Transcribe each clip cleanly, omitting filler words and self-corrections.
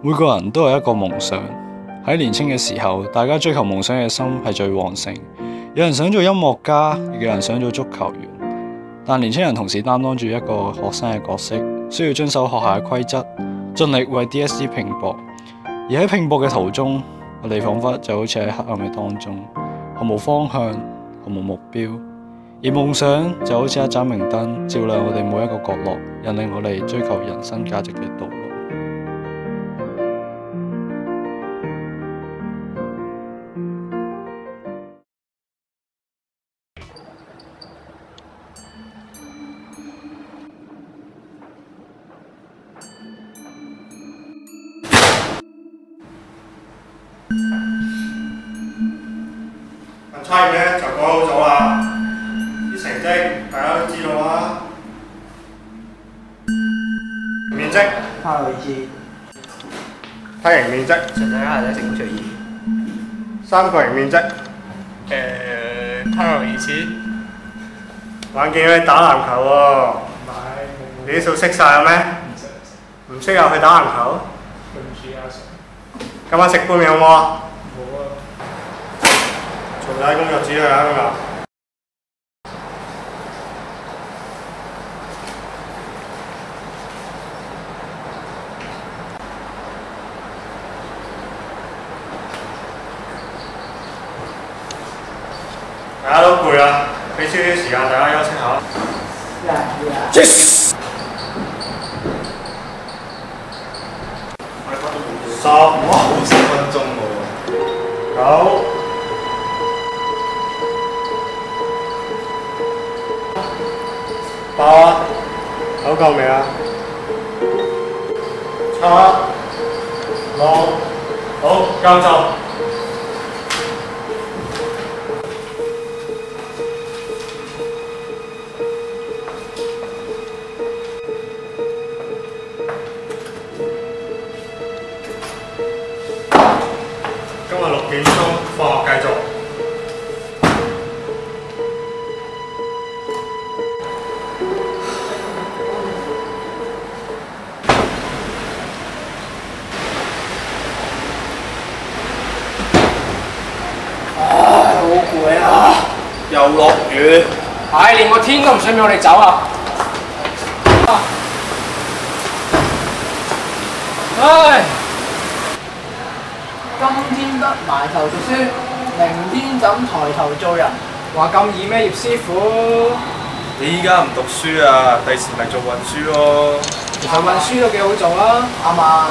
每個人都有一個夢想，喺年輕嘅時候，大家追求夢想嘅心係最旺盛。有人想做音樂家，亦有人想做足球員。但年輕人同時擔當住一個學生嘅角色，需要遵守學校嘅規則，盡力為 DSE 拼搏。而喺拼搏嘅途中，我哋彷彿就好似喺黑暗嘅當中，毫無方向，毫無目標。而夢想就好似一盞明燈，照亮我哋每一個角落，引領我哋追求人生價值嘅道路。差嘅就講好咗啦，啲成績大家都知道啦。面積他有意思，梯形面積，成績係一直好隨意。三角形面積，他有意思。眼見你打籃球喎，你啲數識晒啦咩？唔識又去打籃球？對唔住阿 Sir。今晚食杯麵好唔好啊？冇啊。做晒工作紙去啊今日。大家都攰啦，俾少少時間大家休息下。Yes。10分鐘喎。9、8，唞夠未啊？7、6，好，交就。今日6點鐘放學繼續。好攰啊！又落雨。唉，連個天都唔想俾我哋走啊！唉，今天得埋頭讀書，明天怎抬頭做人？話咁易咩，葉師傅？你依家唔讀書啊，第時咪做運輸咯。其實運輸都幾好做啊，啱嘛？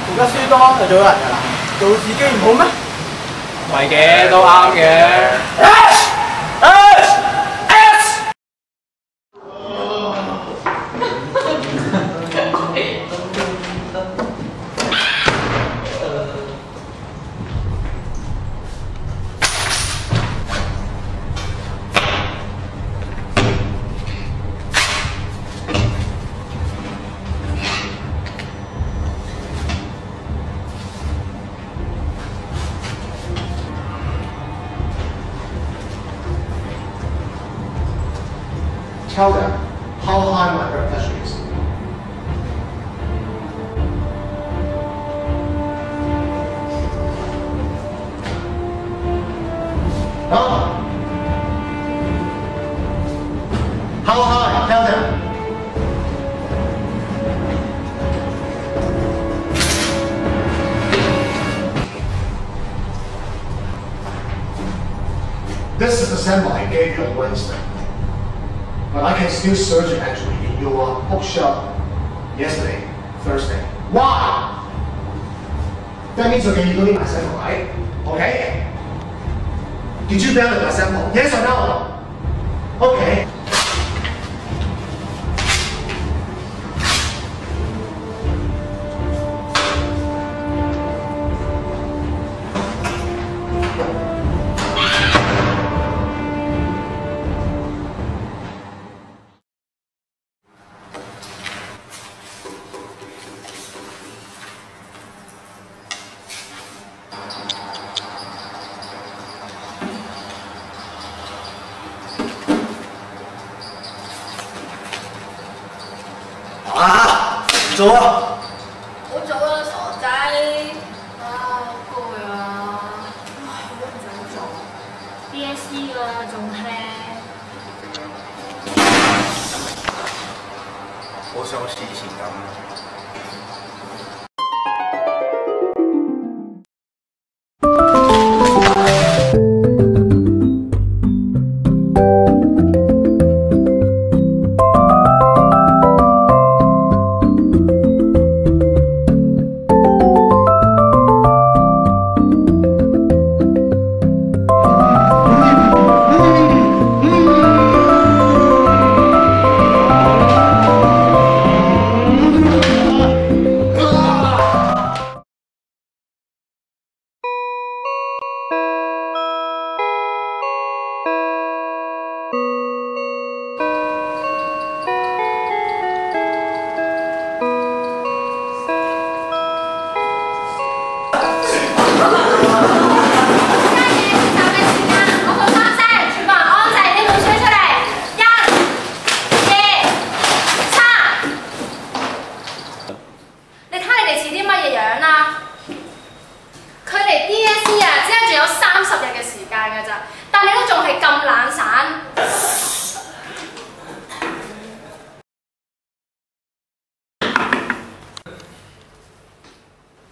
而家書多就做人㗎啦，做自己唔好咩？係嘅，都啱嘅。Tell them how high my blood pressure is. Huh? How high? Tell them. This is the sample I gave you on Wednesday. But I can still search it actually in your bookshelf yesterday, Thursday. Why? That means okay, you don't need my sample, right? Okay? Did you validate my sample? Yes or no? Okay. À, 做啊！好早啦，傻仔。似我以前咁。但你都仲係咁懶散。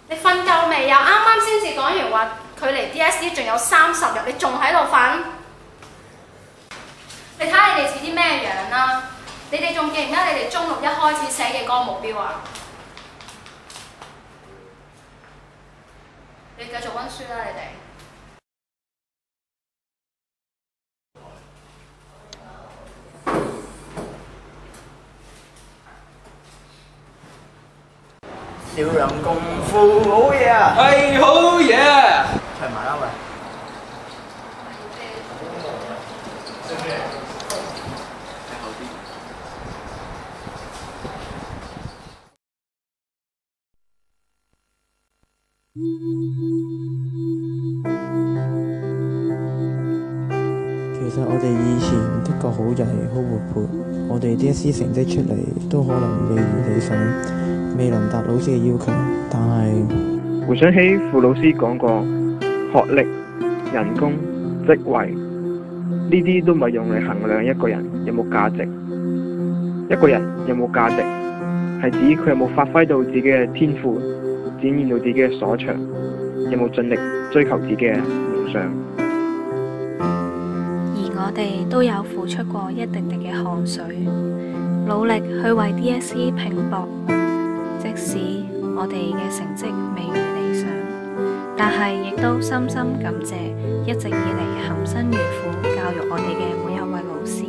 你瞓夠未啊？啱啱先至講完話，距離 DSE 仲有30日，你仲喺度瞓？你睇下你哋似啲咩樣啦？你哋仲記唔記得你哋中六一開始寫嘅嗰個目標啊？你繼續温書啦，你哋。少林功夫好嘢啊！係好嘢！唱埋啦喂！其實我哋以前的確好曳好活潑，我哋 DSE 成績出嚟都可能未如理想，未能達老師嘅要求，但係回想起傅老師講過，學歷、人工、職位呢啲都唔係用嚟衡量一個人有冇價值。一個人有冇價值，係指佢有冇發揮到自己嘅天賦，展現到自己嘅所長，有冇盡力追求自己嘅夢想。我哋都有付出過一滴滴嘅汗水，努力去為 DSE 拼搏。即使我哋嘅成績未如理想，但係亦都深深感謝一直以嚟含辛茹苦教育我哋嘅每一位老師。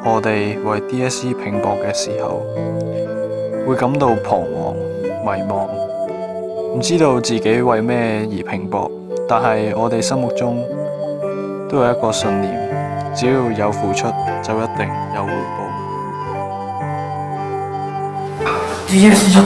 我哋為 DSE 拼搏嘅時候，會感到彷徨、迷茫，唔知道自己為咩而拼搏。但係我哋心目中都有一個信念，只要有付出，就一定有回報。DSE